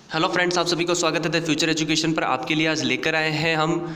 Hello friends, आप सभी को स्वागत है द फ्यूचर एजुकेशन पर। आपके लिए आज लेकर आए हैं हम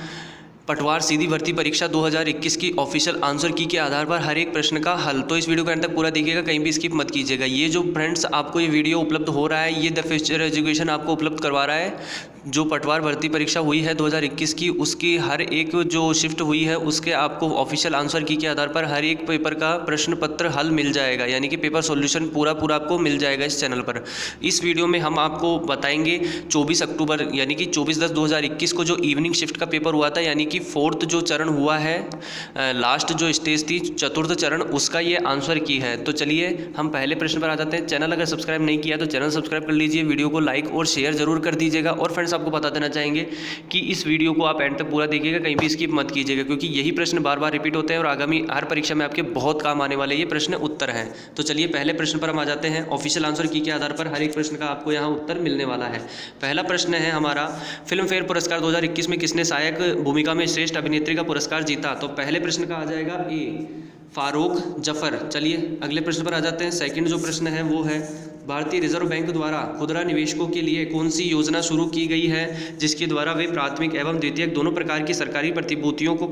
पटवार सीधी भर्ती परीक्षा 2021 की ऑफिशियल आंसर की के आधार पर हर एक प्रश्न का हल। तो इस वीडियो के अंत तक पूरा देखिएगा, कहीं भी स्किप मत कीजिएगा। ये जो फ्रेंड्स आपको ये वीडियो उपलब्ध हो रहा है, ये द फ्यूचर एजुकेशन आपको उपलब्ध करवा रहा है। जो पटवार भर्ती परीक्षा हुई है 2021 की, उसकी हर एक जो शिफ्ट हुई है उसके आपको ऑफिशियल आंसर की के आधार पर हर एक पेपर का प्रश्न पत्र हल मिल जाएगा, यानी कि पेपर सॉल्यूशन पूरा आपको मिल जाएगा इस चैनल पर। इस वीडियो में हम आपको बताएंगे 24 अक्टूबर यानी कि 24/10/2021 को जो इवनिंग शिफ्ट का पेपर हुआ था, यानी कि फोर्थ जो चरण हुआ है, लास्ट जो स्टेज थी, चतुर्थ चरण, उसका ये आंसर की है। तो चलिए हम पहले प्रश्न पर आ जाते हैं। चैनल अगर सब्सक्राइब नहीं किया तो चैनल सब्सक्राइब कर लीजिए, वीडियो को लाइक और शेयर जरूर कर दीजिएगा। और फ्रेंड्स, आपको बता देना चाहेंगे कि इस वीडियो को आप एंड तक पूरा देखिएगा, कहीं भी स्किप मत कीजिएगा, क्योंकि यही प्रश्न बार बार रिपीट होते हैं और आगामी हर परीक्षा में आपके बहुत काम आने वाले ये प्रश्न उत्तर हैं। तो चलिए पहले प्रश्न पर हम आ जाते हैं। ऑफिशियल आंसर की के आधार पर हर एक प्रश्न का आपको यहाँ उत्तर मिलने वाला है। पहला प्रश्न है हमारा, फिल्म फेयर पुरस्कार 2021 में किसने सहायक भूमिका में श्रेष्ठ अभिनेत्री का पुरस्कार जीता? तो पहले प्रश्न का आ जाएगा ए, फारूक जफर। चलिए अगले प्रश्न पर आ जाते हैं। सेकंड जो प्रश्न है वो है, भारतीय रिजर्व बैंक द्वारा खुदरा निवेशकों के लिए कौन सी योजना शुरू की गई है जिसके द्वारा वे प्राथमिक एवं द्वितीयक दोनों प्रकार की सरकारी प्रतिभूतियों को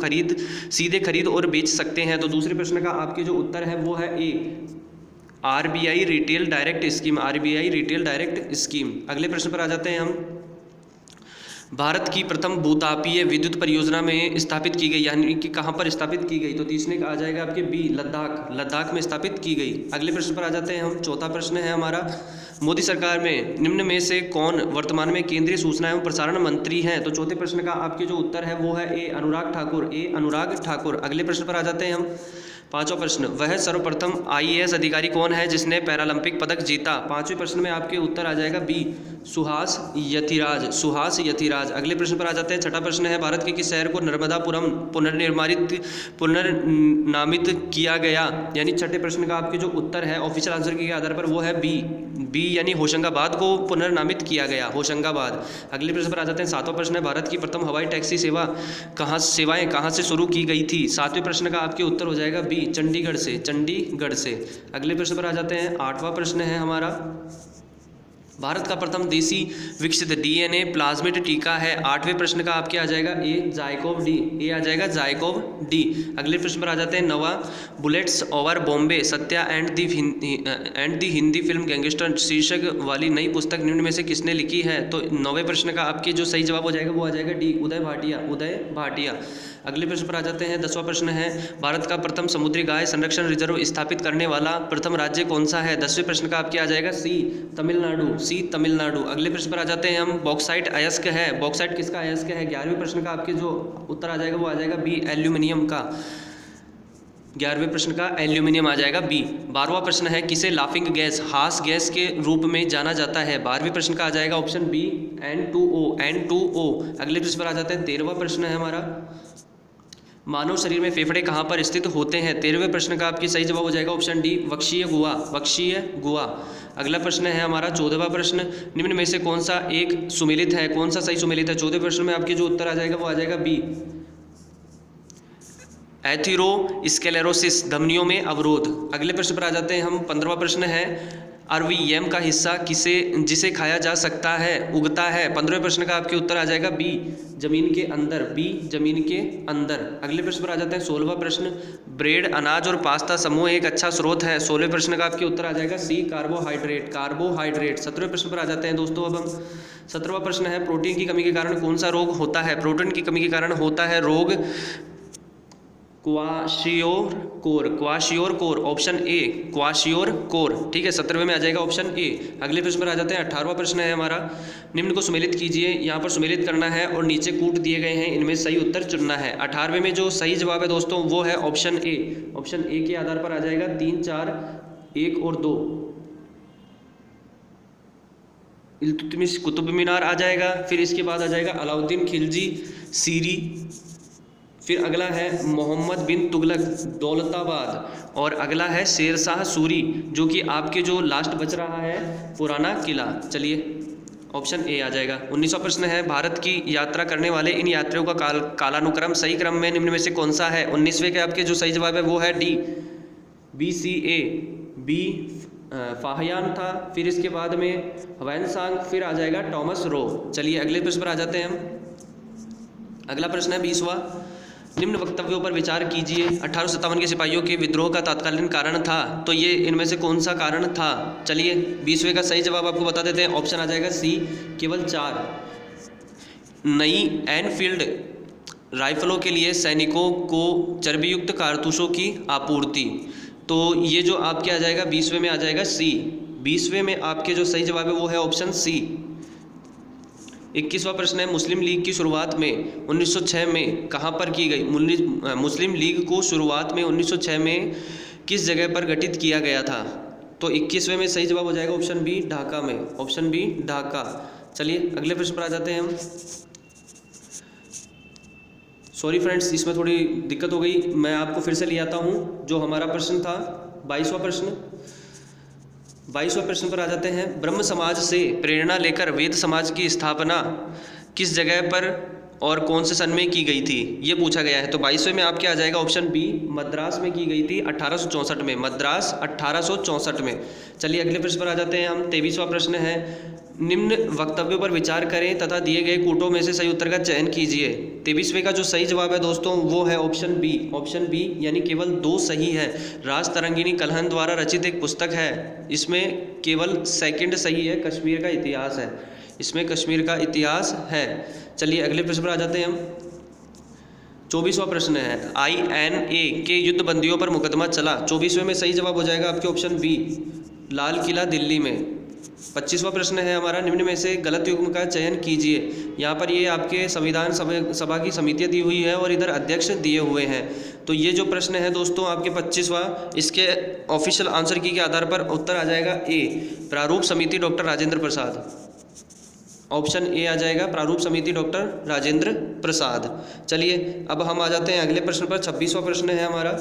सीधे खरीद और बेच सकते हैं? तो दूसरे प्रश्न का आपके जो उत्तर है वो है A, RBI retail direct scheme. RBI retail direct scheme. अगले प्रश्न पर आ जाते हैं हम। भारत की प्रथम भूतापीय विद्युत परियोजना में स्थापित की गई, यानी कि कहाँ पर स्थापित की गई? तो तीसरे का आ जाएगा आपके बी, लद्दाख। लद्दाख में स्थापित की गई। अगले प्रश्न पर आ जाते हैं हम। चौथा प्रश्न है हमारा, मोदी सरकार में निम्न में से कौन वर्तमान में केंद्रीय सूचना एवं प्रसारण मंत्री हैं? तो चौथे प्रश्न का आपके जो उत्तर है वो है ए, अनुराग ठाकुर। ए, अनुराग ठाकुर। अगले प्रश्न पर आ जाते हैं हम। पांचवा प्रश्न, वह सर्वप्रथम आईएएस अधिकारी कौन है जिसने पैरालंपिक पदक जीता? पांचवें प्रश्न में आपके उत्तर आ जाएगा बी, सुहास यतिराज। सुहास यतिराज। अगले प्रश्न पर आ जाते हैं। छठा प्रश्न है, भारत के किस शहर को नर्मदापुरम पुनर्नामित किया गया? यानी छठे प्रश्न का आपके जो उत्तर है ऑफिशियल आंसर के आधार पर वो है बी, यानी होशंगाबाद को पुनर्नामित किया गया, होशंगाबाद। अगले प्रश्न पर आ जाते हैं। सातवां प्रश्न है, भारत की प्रथम हवाई टैक्सी सेवाएं कहाँ से शुरू की गई थी? सातवें प्रश्न का आपके उत्तर हो जाएगा बी, चंडीगढ़ से। चंडीगढ़ से। अगले प्रश्न पर आ जाते हैं। आठवां प्रश्न है हमारा, भारत का प्रथम देसी विकसित डीएनए प्लाज्मिड टीका है? आठवें प्रश्न का आपके आ जाएगा ए, जाइकोव डी। ए आ जाएगा जाइकोव डी। अगले प्रश्न पर आ जाते हैं। नवा, bullets over Bombay Satya and the Hindi film gangster शीर्षक वाली नई पुस्तक निम्न में से किसने लिखी है? तो नौवें प्रश्न का आपके जो सही जवाब हो जाएगा वो आ जाएगा डी, उदय भाटिया। उदय भाटिया। अगले प्रश्न पर आ जाते हैं। 10वां प्रश्न है, भारत का प्रथम समुद्री गाय संरक्षण रिजर्व स्थापित करने वाला प्रथम राज्य कौन सा है? 10वें प्रश्न का आपके आ जाएगा सी, तमिलनाडु। सी, तमिलनाडु। अगले प्रश्न पर आ जाते हैं हम। बॉक्साइट अयस्क है, बॉक्साइट किसका अयस्क है? 11वें प्रश्न का आपके जो उत्तर आ जाएगा वो आ जाएगा बी, एल्यूमिनियम का। 11वें प्रश्न का एल्यूमिनियम आ जाएगा बी। 12वां प्रश्न है, किसे लाफिंग गैस, हास गैस के रूप में जाना जाता है? 12वें प्रश्न का आ जाएगा ऑप्शन बी, N2O। N2O। अगले प्रश्न पर आ जाते हैं। 13वां प्रश्न है हमारा, मानव शरीर में फेफड़े कहाँ पर स्थित होते हैं? 13वें प्रश्न का आपकी सही जवाब हो जाएगा ऑप्शन डी, वक्षीय गुहा। वक्षीय गुहा। अगला प्रश्न है हमारा 14वां प्रश्न, निम्न में से कौन सा एक सुमेलित है? कौन सा सही सुमेलित है? 14वें प्रश्न में आपके जो उत्तर आ जाएगा वो आ जाएगा बी, एथेरोस्क्लेरोसिस, धमनियों में अवरोध। अगले प्रश्न पर आ जाते हैं हम। 15वां प्रश्न है, आरवीएम का हिस्सा जिसे खाया जा सकता है उगता है? 15वें प्रश्न का आपके उत्तर आ जाएगा बी, जमीन के अंदर। बी, जमीन के अंदर। अगले प्रश्न पर आ जाते हैं। 16वां प्रश्न, ब्रेड, अनाज और पास्ता समूह एक अच्छा स्रोत है? 16वें प्रश्न का आपके उत्तर आ जाएगा सी, कार्बोहाइड्रेट। कार्बोहाइड्रेट। 17वें प्रश्न पर आ जाते हैं दोस्तों। अब हम 17वां प्रश्न है, प्रोटीन की कमी के कारण कौन सा रोग होता है? प्रोटीन की कमी के कारण होता है रोग kwashiorkor. Option A, kwashiorkor. ठीक है, 17वें में आ जाएगा ऑप्शन ए। अगले प्रश्न पर आ जाते हैं। 18वां प्रश्न है हमारा, निम्न को सुमेलित कीजिए। यहाँ पर सुमेलित करना है और नीचे कूट दिए गए हैं, इनमें सही उत्तर चुनना है। 18वें में जो सही जवाब है दोस्तों वो है ऑप्शन ए। ऑप्शन ए के आधार पर आ जाएगा 3, 4, 1 और 2। इल्तुतमिश कुतुब मीनार आ जाएगा। फिर इसके बाद आ जाएगा अलाउद्दीन खिलजी सीरी। फिर अगला है मोहम्मद बिन तुगलक दौलताबाद। और अगला है शेरशाह सूरी, जो कि आपके जो लास्ट बच रहा है पुराना किला। चलिए ऑप्शन ए आ जाएगा। 19वां प्रश्न है, भारत की यात्रा करने वाले इन यात्रियों का कालानुक्रम सही क्रम में निम्न में से कौन सा है? 19वें के आपके जो सही जवाब है वो है डी, BCA। बी फाहियान था, फिर इसके बाद में ह्वेनसांग, फिर आ जाएगा टॉमस रो। चलिए अगले प्रश्न पर आ जाते हैं हम। अगला प्रश्न है 20वां, निम्न वक्तव्यों पर विचार कीजिए। 1857 के सिपाहियों के विद्रोह का तत्कालीन कारण था, तो ये इनमें से कौन सा कारण था? चलिए 20वें का सही जवाब आपको बता देते हैं। ऑप्शन आ जाएगा सी, केवल 4। नई एनफील्ड राइफलों के लिए सैनिकों को चर्बीयुक्त कारतूसों की आपूर्ति। तो ये जो आपके आ जाएगा 20वें में आ जाएगा सी। 20वें में आपके जो सही जवाब है वो है ऑप्शन सी। 21वां प्रश्न है, मुस्लिम लीग की शुरुआत में 1906 में कहाँ पर की गई? मुस्लिम लीग को शुरुआत में 1906 में किस जगह पर गठित किया गया था? तो 21वें में सही जवाब हो जाएगा ऑप्शन बी, ढाका में। Option B, Dhaka. चलिए अगले प्रश्न पर आ जाते हैं हम। सॉरी फ्रेंड्स, इसमें थोड़ी दिक्कत हो गई, मैं आपको फिर से ले आता हूँ। जो हमारा प्रश्न था 22वां प्रश्न, 22वें प्रश्न पर आ जाते हैं। ब्रह्म समाज से प्रेरणा लेकर वेद समाज की स्थापना किस जगह पर और कौन से सन में की गई थी, ये पूछा गया है। तो 22वें में आपके आ जाएगा ऑप्शन बी, मद्रास में की गई थी 1864 में। मद्रास 1864 में। चलिए अगले प्रश्न पर आ जाते हैं हम। 23वां प्रश्न है, निम्न वक्तव्यों पर विचार करें तथा दिए गए कूटों में से सही उत्तर का चयन कीजिए। 23वें का जो सही जवाब है दोस्तों वो है ऑप्शन बी। ऑप्शन बी यानी केवल 2 सही है। राज तरंगिणी कल्हण द्वारा रचित एक पुस्तक है, इसमें केवल सेकंड सही है, कश्मीर का इतिहास है। इसमें कश्मीर का इतिहास है। चलिए अगले प्रश्न पर आ जाते हैं हम। 24वां प्रश्न है, INA के युद्ध बंदियों पर मुकदमा चला। 24वें में सही जवाब हो जाएगा आपके ऑप्शन बी, लाल किला दिल्ली में। 25वां प्रश्न है हमारा, निम्न में से गलत युग्म का चयन कीजिए। यहाँ पर ये आपके संविधान सभा की समितियाँ दी हुई है और इधर अध्यक्ष दिए हुए हैं। तो ये जो प्रश्न है दोस्तों आपके 25वां, इसके ऑफिशियल आंसर की के आधार पर उत्तर आ जाएगा ए, प्रारूप समिति doctor Rajendra Prasad. Option A आ जाएगा, प्रारूप समिति डॉक्टर राजेंद्र प्रसाद। चलिए अब हम आ जाते हैं अगले प्रश्न पर। 26वां प्रश्न है हमारा,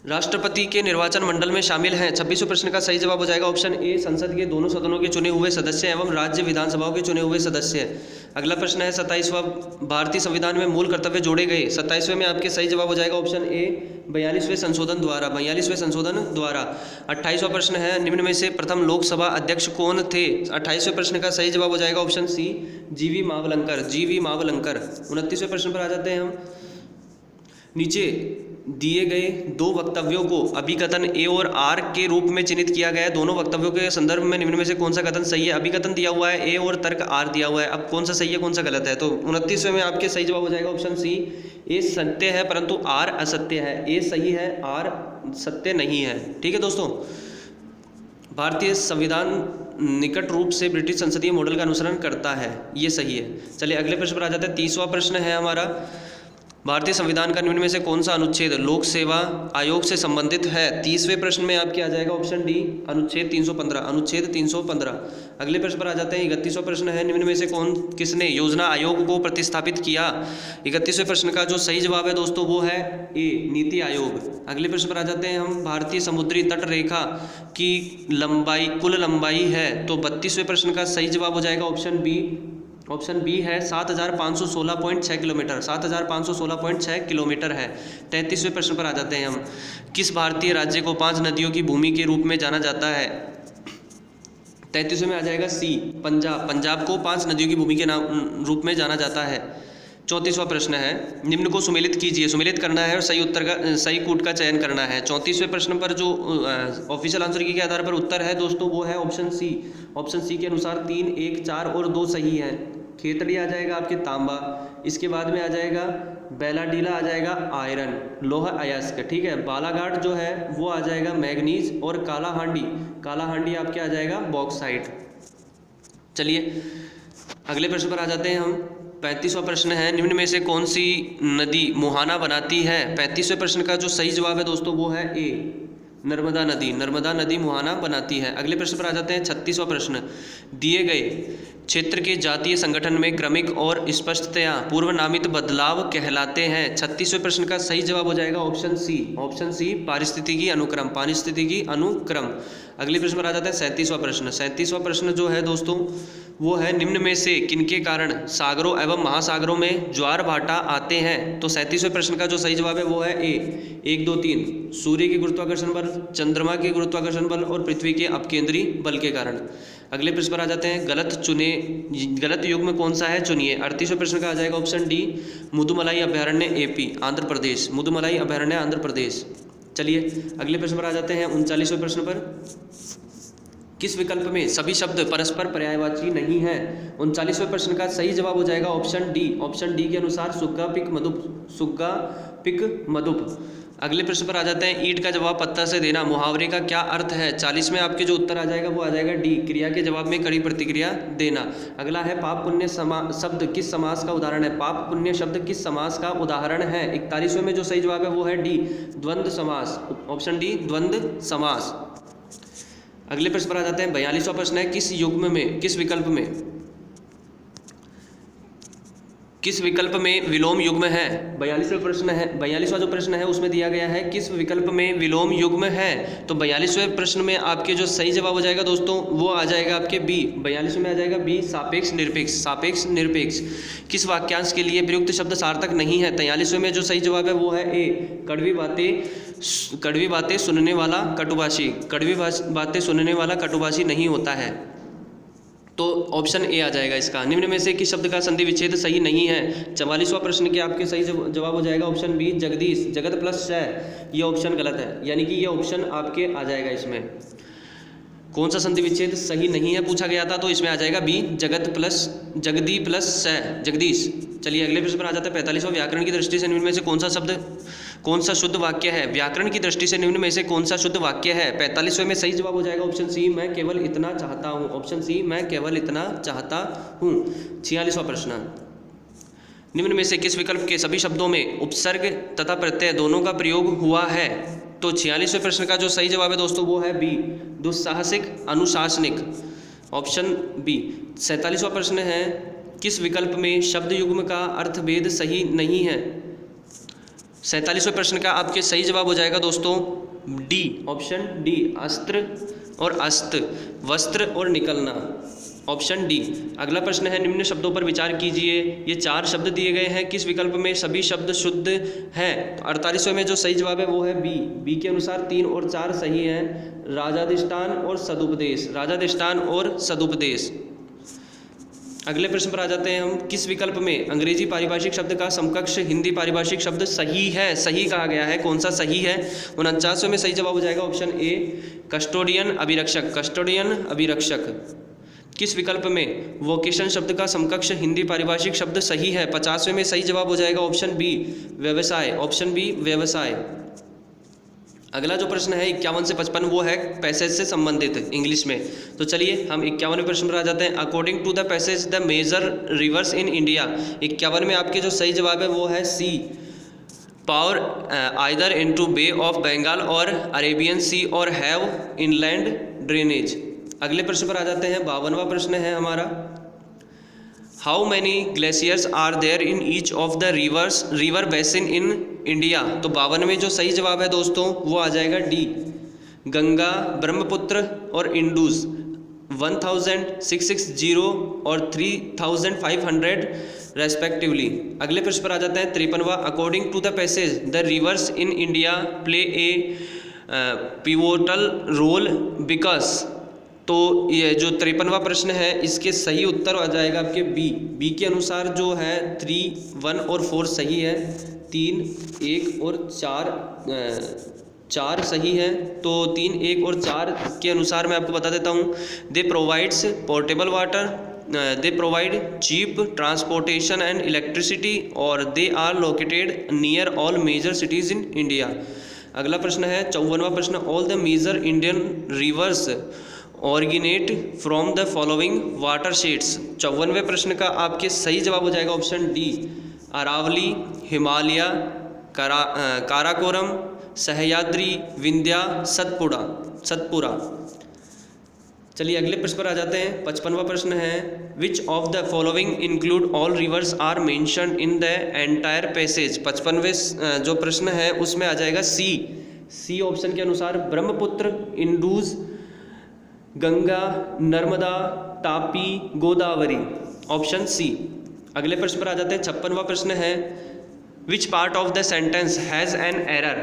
राष्ट्रपति के निर्वाचन मंडल में शामिल हैं। 26वें प्रश्न का सही जवाब हो जाएगा ऑप्शन ए, संसद के दोनों सदनों के चुने हुए सदस्य एवं राज्य विधानसभाओं के चुने हुए सदस्य। अगला प्रश्न है 27वां, भारतीय संविधान में मूल कर्तव्य जोड़े गए। 27वें में आपके सही जवाब हो जाएगा ऑप्शन ए, 42वें संशोधन द्वारा। 42वें संशोधन द्वारा। 28वां प्रश्न है, निम्न में से प्रथम लोकसभा अध्यक्ष कौन थे? 28वें प्रश्न का सही जवाब हो जाएगा ऑप्शन सी, जीवी मावलंकर। जीवी मावलंकर। 29वें प्रश्न पर आ जाते हैं हम। नीचे दिए गए 2 वक्तव्यों को अभिकथन ए और आर के रूप में चिन्हित किया गया है। दोनों वक्तव्यों के संदर्भ में निम्न में से कौन सा कथन सही है? अभिकथन दिया हुआ है ए और तर्क आर दिया हुआ है। अब कौन सा सही है कौन सा गलत है? तो 29वें में आपके सही जवाब हो जाएगा ऑप्शन सी, ए सत्य है परंतु आर असत्य है। ए सही है, आर सत्य नहीं है। ठीक है दोस्तों, भारतीय संविधान निकट रूप से ब्रिटिश संसदीय मॉडल का अनुसरण करता है, ये सही है। चलिए अगले प्रश्न पर आ जाते हैं। 30वां प्रश्न है हमारा, भारतीय संविधान का निम्न में से कौन सा अनुच्छेद लोक सेवा आयोग से संबंधित है? 30वें प्रश्न में आपके आ जाएगा ऑप्शन डी, अनुच्छेद 315। अनुच्छेद 315। अगले प्रश्न पर आ जाते हैं। 31वां प्रश्न है, निम्न में से किसने योजना आयोग को प्रतिस्थापित किया? 31वें प्रश्न का जो सही जवाब है दोस्तों वो है ए, नीति आयोग। अगले प्रश्न पर आ जाते हैं हम। भारतीय समुद्री तट रेखा की लंबाई कुल लंबाई है, तो 32वें प्रश्न का सही जवाब हो जाएगा ऑप्शन बी। ऑप्शन बी है 7516.6 किलोमीटर। 7516.6 किलोमीटर है। 33वें प्रश्न पर आ जाते हैं हम। किस भारतीय राज्य को 5 नदियों की भूमि के रूप में जाना जाता है? 33वें में आ जाएगा सी, पंजाब। पंजाब को 5 नदियों की भूमि के नाम रूप में जाना जाता है। 34वां प्रश्न है, निम्न को सुमेलित कीजिए। सुमेलित करना है और सही उत्तर का सही कूट का चयन करना है। 34वें प्रश्न पर जो ऑफिशियल आंसर की के आधार पर उत्तर है दोस्तों वो है ऑप्शन सी। ऑप्शन सी के अनुसार 3, 1, 4 और 2 सही है। खेतड़ी आ जाएगा आपके तांबा, इसके बाद में आ जाएगा बेलाडीला, आ जाएगा आयरन, लोहा अयस्क। ठीक है, बालाघाट जो है वो आ जाएगा मैग्नीज और कालाहांडी आपके आ जाएगा बॉक्साइट। चलिए अगले प्रश्न पर आ जाते हैं हम। 35वां प्रश्न है, निम्न में से कौन सी नदी मुहाना बनाती है? 35वें प्रश्न का जो सही जवाब है दोस्तों वो है ए, नर्मदा नदी। नर्मदा नदी मुहाना बनाती है। अगले प्रश्न पर आ जाते हैं। 36वां प्रश्न, दिए गए क्षेत्र के जातीय संगठन में क्रमिक और स्पष्टतया पूर्व नामित बदलाव कहलाते हैं। 36वें प्रश्न का सही जवाब हो जाएगा ऑप्शन सी पारिस्थितिकी अनुक्रम, पारिस्थितिकी अनुक्रम। अगले प्रश्न पर आ जाता है 37वां प्रश्न। 37वां प्रश्न जो है दोस्तों वो है निम्न में से किनके कारण सागरों एवं महासागरों में ज्वार भाटा आते हैं। तो 37वें प्रश्न का जो सही जवाब है वो है ए 1 2 3 सूर्य के गुरुत्वाकर्षण बल, चंद्रमा के गुरुत्वाकर्षण बल और पृथ्वी के अपकेंद्री बल के कारण। अगले प्रश्न पर आ जाते हैं गलत युग्म कौन सा है चुनिए। 38वें प्रश्न का आ जाएगा ऑप्शन डी मुदुमलाई अभयारण्य एपी आंध्र प्रदेश, मुदुमलाई अभयारण्य आंध्र प्रदेश। चलिए अगले प्रश्न पर आ जाते हैं 39वें प्रश्न पर। किस विकल्प में सभी शब्द परस्पर पर्यायवाची नहीं है। 39वें प्रश्न का सही जवाब हो जाएगा ऑप्शन डी के अनुसार सुग्गा पिक मधुप। अगले प्रश्न पर आ जाते हैं ईंट का जवाब पत्थर से देना मुहावरे का क्या अर्थ है। 40 में आपके जो उत्तर आ जाएगा वो आ जाएगा डी क्रिया के जवाब में कड़ी प्रतिक्रिया देना। अगला है पाप पुण्य शब्द किस समास का उदाहरण है। पाप पुण्य शब्द किस समास का उदाहरण है। 41वें में जो सही जवाब है वो है डी द्वंद्व समास, ऑप्शन डी द्वंद्व समास। अगले प्रश्न पर आ जाते हैं 42वां प्रश्न है किस विकल्प में विलोम युग्म है। 42वां जो प्रश्न है उसमें दिया गया है किस विकल्प में विलोम युग्म है। तो 42वें प्रश्न में आपके जो सही जवाब हो जाएगा दोस्तों वो आ जाएगा आपके बी। 42 में आ जाएगा बी सापेक्ष निरपेक्ष। किस वाक्यांश के लिए प्रयुक्त शब्द सार्थक नहीं है। 43वें में जो सही जवाब है वो है ए कड़वी बातें सुनने वाला कटुभाषी। कड़वी बातें सुनने वाला कटुभाषी नहीं होता है, तो ऑप्शन ए आ जाएगा इसका। निम्न में से किस शब्द का संधि विच्छेद सही नहीं है। 44वां प्रश्न के आपके सही जवाब हो जाएगा ऑप्शन बी जगदीश, जगत प्लस शय। ये ऑप्शन गलत है, यानी कि ये ऑप्शन आपके आ जाएगा इसमें। कौन सा संधि विच्छेद सही नहीं है पूछा गया था, तो इसमें आ जाएगा बी जगदी प्लस शय जगदीश। चलिए अगले प्रश्न पर आ जाता है 45वां। व्याकरण की दृष्टि से निम्न में से कौन सा शुद्ध वाक्य है। व्याकरण की दृष्टि से निम्न में से कौन सा शुद्ध वाक्य है। 45वें में सही जवाब हो जाएगा ऑप्शन सी मैं केवल इतना चाहता हूँ, ऑप्शन सी मैं केवल इतना चाहता हूँ। 46वां प्रश्न निम्न में से किस विकल्प के सभी शब्दों में उपसर्ग तथा प्रत्यय दोनों का प्रयोग हुआ है। तो 46वें प्रश्न का जो सही जवाब है दोस्तों वो है बी दुस्साहसिक अनुशासनिक, ऑप्शन बी। 47वां प्रश्न है किस विकल्प में शब्द युग्म का अर्थभेद सही नहीं है। 47वें प्रश्न का आपके सही जवाब हो जाएगा दोस्तों डी, ऑप्शन डी अस्त्र और अस्त, वस्त्र और निकलना, ऑप्शन डी। अगला प्रश्न है निम्न शब्दों पर विचार कीजिए। ये 4 शब्द दिए गए हैं, किस विकल्प में सभी शब्द शुद्ध हैं। तो 48वें में जो सही जवाब है वो है बी के अनुसार 3 और 4 सही हैं, राजाधिष्ठान और सदुपदेश। अगले प्रश्न पर आ जाते हैं हम। किस विकल्प में अंग्रेजी पारिभाषिक शब्द का समकक्ष हिंदी पारिभाषिक शब्द सही है, सही कहा गया है, कौन सा सही है। 49वें में सही जवाब हो जाएगा ऑप्शन ए कस्टोडियन अभिरक्षक। किस विकल्प में वोकेशन शब्द का समकक्ष हिंदी पारिभाषिक शब्द सही है। 50वें में सही जवाब हो जाएगा ऑप्शन बी व्यवसाय, ऑप्शन बी व्यवसाय। अगला जो प्रश्न है 51 से 55 वो है पैसेज से संबंधित इंग्लिश में। तो चलिए हम 51वें प्रश्न पर आ जाते हैं। According to the passage the major rivers in India. 51 में आपके जो सही जवाब है वो है C pour either into Bay of Bengal और अरेबियन सी और हैव इनलैंड ड्रेनेज। अगले प्रश्न पर आ जाते हैं। 52वां प्रश्न है हमारा how many glaciers are there in each of the river basin in India. तो 52 में जो सही जवाब है दोस्तों वो आ जाएगा डी गंगा, ब्रह्मपुत्र और इंडूज 1660 और 3500 रेस्पेक्टिवली। अगले प्रश्न पर आ जाते हैं 53वां। According to the passage the rivers in India play a pivotal role because. तो ये जो 53वां प्रश्न है इसके सही उत्तर आ जाएगा आपके बी के अनुसार जो है 3, 1 और 4 सही है, 3, 1 और 4 सही है। तो 3, 1 और 4 के अनुसार मैं आपको बता देता हूँ। They provides portable water, they provide cheap transportation and electricity और they are located near all major cities in India. अगला प्रश्न है 54वां प्रश्न all the major Indian rivers originate from the following watersheds. 54वें प्रश्न का आपके सही जवाब हो जाएगा ऑप्शन डी अरावली, हिमालय, काराकोरम, सह्याद्री, विंध्या, सतपुरा। 55वां प्रश्न all the major Indian rivers originate from the following watersheds. 56वें प्रश्न का आपके सही जवाब हो जाएगा ऑप्शन डी अरावली, हिमालय, काराकोरम, सह्याद्री, विंध्या, सतपुरा। चलिए अगले प्रश्न पर आ जाते हैं। 55वां प्रश्न है which of the following include all rivers are mentioned in the entire passage. 55वें जो प्रश्न है उसमें आ जाएगा सी ऑप्शन के अनुसार ब्रह्मपुत्र, इंडूज, गंगा, नर्मदा, तापी, गोदावरी, ऑप्शन सी। अगले प्रश्न पर आ जाते हैं। 56वां प्रश्न है विच part of the sentence has an error.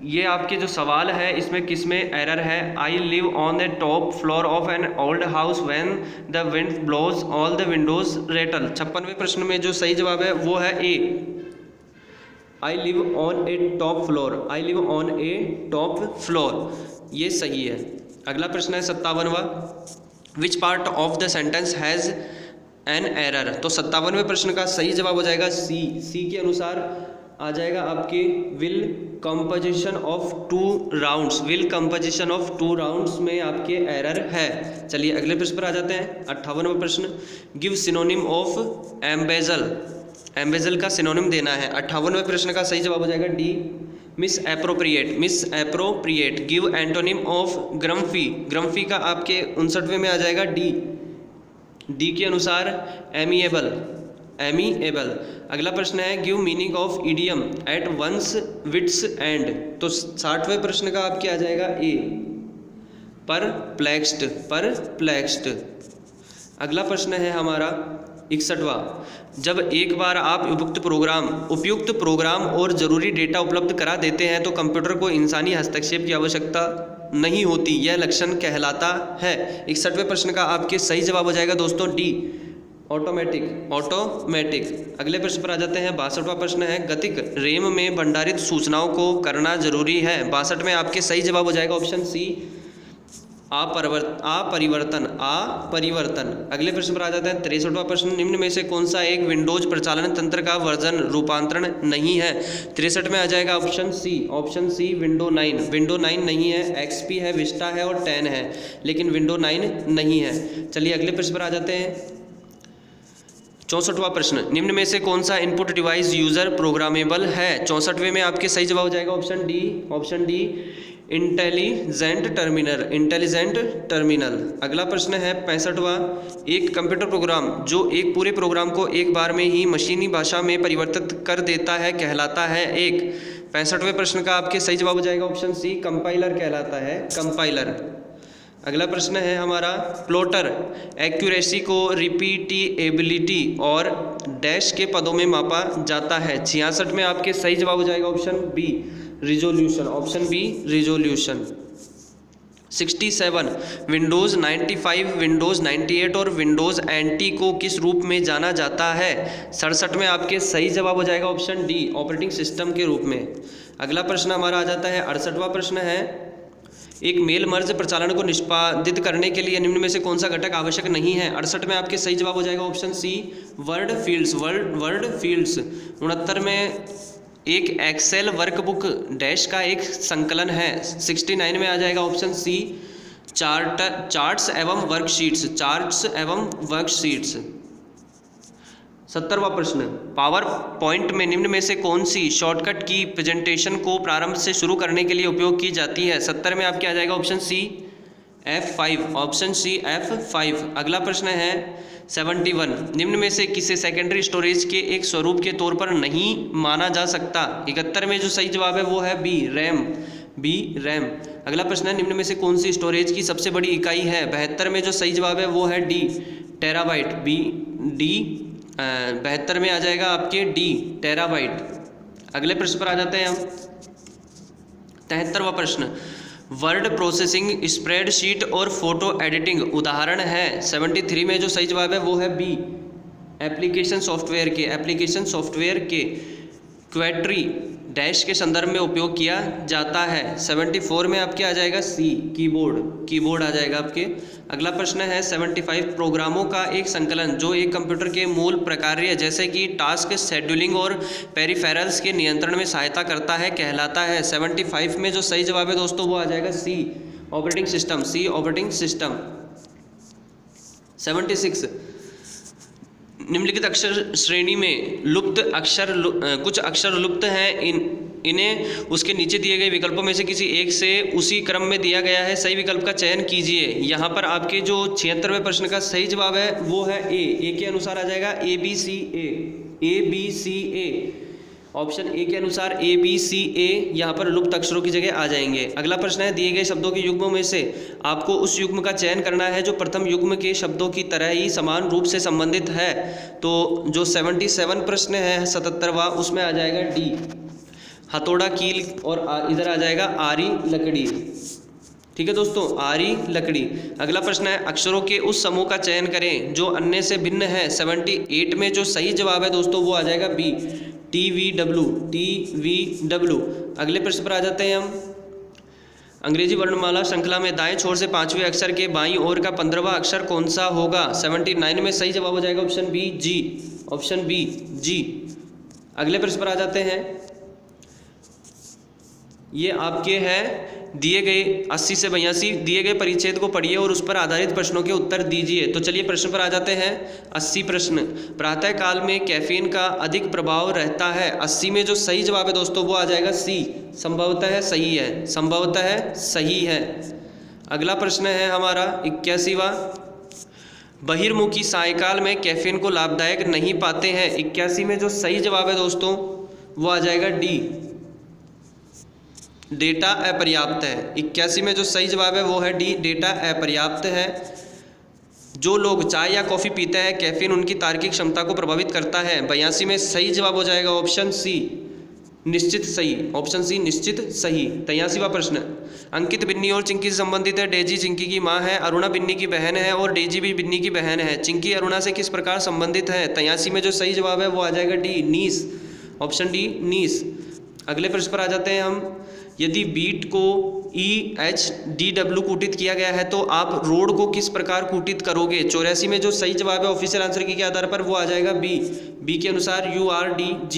ये आपके जो सवाल है इसमें किस में एरर है। I live on the top floor of an old house when the wind blows all the windows rattle. 56वें प्रश्न में जो सही जवाब है वो है A, I live on a top floor, I live on a top floor, ये सही है। अगला प्रश्न है 57वां which part of the sentence has an error. तो 57वें प्रश्न का सही जवाब हो जाएगा सी के अनुसार आ जाएगा आपके will composition of two rounds, will composition of two rounds में आपके एरर है। चलिए अगले प्रश्न पर आ जाते हैं। 58वां प्रश्न give synonym of embezzle. Embezzle का सिनोनिम देना है। 58वें प्रश्न का सही जवाब हो जाएगा D, misappropriate, misappropriate. Give antonym of grumpy, grumpy का आपके 59वें में आ जाएगा डी के अनुसार एमिएबल, एमिएबल। अगला प्रश्न है give meaning of idiom at one's wits end. तो 60वें प्रश्न का आपके आ जाएगा ए, परप्लेक्स्ड, परप्लेक्स्ड। अगला प्रश्न है हमारा 61वां जब एक बार आप उपयुक्त प्रोग्राम और ज़रूरी डेटा उपलब्ध करा देते हैं तो कंप्यूटर को इंसानी हस्तक्षेप की आवश्यकता नहीं होती, यह लक्षण कहलाता है। 61वें प्रश्न का आपके सही जवाब हो जाएगा दोस्तों डी, ऑटोमेटिक, ऑटोमेटिक। अगले प्रश्न पर आ जाते हैं। 62वां प्रश्न है गतिक रैम में भंडारित सूचनाओं को करना जरूरी है। 62 में आपके सही जवाब हो जाएगा ऑप्शन सी, अपरिवर्तन, अपरिवर्तन। अगले प्रश्न पर आ जाते हैं। 63वां प्रश्न निम्न में से कौन सा एक विंडोज प्रचालन तंत्र का वर्जन रूपांतरण नहीं है। 63 में आ जाएगा ऑप्शन सी विंडो 9। विंडो 9 नहीं है, एक्सपी है, विस्टा है और 10 है, लेकिन विंडो 9 नहीं है। चलिए अगले प्रश्न पर आ जाते हैं। 64वां प्रश्न निम्न में से कौन सा इनपुट डिवाइस यूजर प्रोग्रामेबल है। 64वें में आपके सही जवाब हो जाएगा option D intelligent terminal, intelligent terminal. अगला प्रश्न है 65वां एक कंप्यूटर प्रोग्राम जो एक पूरे प्रोग्राम को एक बार में ही मशीनी भाषा में परिवर्तित कर देता है कहलाता है एक। 65वें प्रश्न का आपके सही जवाब हो जाएगा ऑप्शन सी, कंपाइलर कहलाता है, कंपाइलर। अगला प्रश्न है हमारा प्लॉटर एक्यूरेसी को रिपीटिएबिलिटी और डैश के पदों में मापा जाता है। 66 में आपके सही जवाब हो जाएगा option B, resolution, option B, resolution. 67 Windows 95, Windows 98 और विंडोज़ एनटी को किस रूप में जाना जाता है। 67 में आपके सही जवाब हो जाएगा ऑप्शन डी, ऑपरेटिंग सिस्टम के रूप में। अगला प्रश्न हमारा आ जाता है 68वां प्रश्न है एक मेल मर्ज प्रचालन को निष्पादित करने के लिए निम्न में से कौन सा घटक आवश्यक नहीं है। 68 में आपके सही जवाब हो जाएगा option C, word fields, word fields. 69 में एक एक्सेल वर्कबुक डैश का एक संकलन है। 69 में आ जाएगा ऑप्शन सी, चार्ट्स एवं वर्कशीट्स, चार्ट्स एवं वर्कशीट्स। 70वां प्रश्न पावर पॉइंट में निम्न में से कौन सी शॉर्टकट की प्रेजेंटेशन को प्रारंभ से शुरू करने के लिए उपयोग की जाती है। 70 में आपके आ जाएगा ऑप्शन सी, F5, ऑप्शन सी F5। अगला प्रश्न है 71 निम्न में से किसे सेकेंडरी स्टोरेज के एक स्वरूप के तौर पर नहीं माना जा सकता। 71 में जो सही जवाब है वो है बी, रैम। अगला प्रश्न है निम्न में से कौन सी स्टोरेज की सबसे बड़ी इकाई है। 72 में जो सही जवाब है वो है डी, टेराबाइट, डी। 72 में आ जाएगा आपके डी, टेराबाइट। अगले प्रश्न पर आ जाते हैं हम। 73वां प्रश्न वर्ड प्रोसेसिंग, स्प्रेडशीट और फोटो एडिटिंग उदाहरण है। 73 में जो सही जवाब है वो है बी, एप्लीकेशन सॉफ्टवेयर के क्वेट्री डैश के संदर्भ में उपयोग किया जाता है। 74 में आपके आ जाएगा सी, कीबोर्ड आ जाएगा आपके। अगला प्रश्न है 75 प्रोग्रामों का एक संकलन जो एक कंप्यूटर के मूल प्रकार्य जैसे कि टास्क, शेड्यूलिंग और पेरिफेरल्स के नियंत्रण में सहायता करता है कहलाता है। 75 में जो सही जवाब है दोस्तों वो आ जाएगा सी, ऑपरेटिंग सिस्टम। 76 निम्नलिखित अक्षर श्रेणी में लुप्त अक्षर कुछ अक्षर लुप्त हैं इन्हें उसके नीचे दिए गए विकल्पों में से किसी एक से उसी क्रम में दिया गया है, सही विकल्प का चयन कीजिए। यहाँ पर आपके जो 76वें प्रश्न का सही जवाब है वो है ए के अनुसार आ जाएगा ABCA। ऑप्शन ए के अनुसार ABCA यहाँ पर लुप्त अक्षरों की जगह आ जाएंगे। अगला प्रश्न है, दिए गए शब्दों के युग्मों में से आपको उस युग्म का चयन करना है जो प्रथम युग्म के शब्दों की तरह ही समान रूप से संबंधित है। तो जो 77 प्रश्न है 77वां, उसमें आ जाएगा डी, हथौड़ा कील, और इधर आ जाएगा आरी लकड़ी। ठीक है दोस्तों, आरी लकड़ी। अगला प्रश्न है, अक्षरों के उस समूह का चयन करें जो अन्य से भिन्न है। 78 में जो सही जवाब है दोस्तों वो आ जाएगा बी, TVW। अगले प्रश्न पर आ जाते हैं हम। अंग्रेजी वर्णमाला श्रृंखला में दाएं छोर से 5वें अक्षर के बाईं ओर का 15वां अक्षर कौन सा होगा। 79 में सही जवाब हो जाएगा ऑप्शन बी, जी। ऑप्शन बी, जी। अगले प्रश्न पर आ जाते हैं। ये आपके हैं दिए गए 80 से 82 दिए गए परिच्छेद को पढ़िए और उस पर आधारित प्रश्नों के उत्तर दीजिए। तो चलिए प्रश्न पर आ जाते हैं। 80 प्रश्न, प्रातः काल में कैफीन का अधिक प्रभाव रहता है। 80 में जो सही जवाब है दोस्तों वो आ जाएगा सी, संभवतः सही है, संभवतः सही है। अगला प्रश्न है हमारा 81वां, बहिर्मुखी सायकाल में कैफीन को लाभदायक नहीं पाते हैं। 81 में जो सही जवाब है दोस्तों वो आ जाएगा डी, डेटा अपर्याप्त है। 81 में जो सही जवाब है वो है डी, डेटा अपर्याप्त है। जो लोग चाय या कॉफ़ी पीते हैं कैफीन उनकी तार्किक क्षमता को प्रभावित करता है। 82 में सही जवाब हो जाएगा ऑप्शन सी, निश्चित सही। ऑप्शन सी, निश्चित सही। 83वां प्रश्न, अंकित बिन्नी और चिंकी से संबंधित है। डेजी चिंकी की माँ है, अरुणा बिन्नी की बहन है और डेजी भी बिन्नी की बहन है। चिंकी अरुणा से किस प्रकार संबंधित है। 83 में जो सही जवाब है वो आ जाएगा डी, नीस। ऑप्शन डी, नीस। अगले प्रश्न पर आ जाते हैं हम। यदि बीट को EHDW कूटित किया गया है तो आप रोड को किस प्रकार कूटित करोगे। 84 में जो सही जवाब है ऑफिशियल आंसर की के आधार पर वो आ जाएगा बी के अनुसार URDG।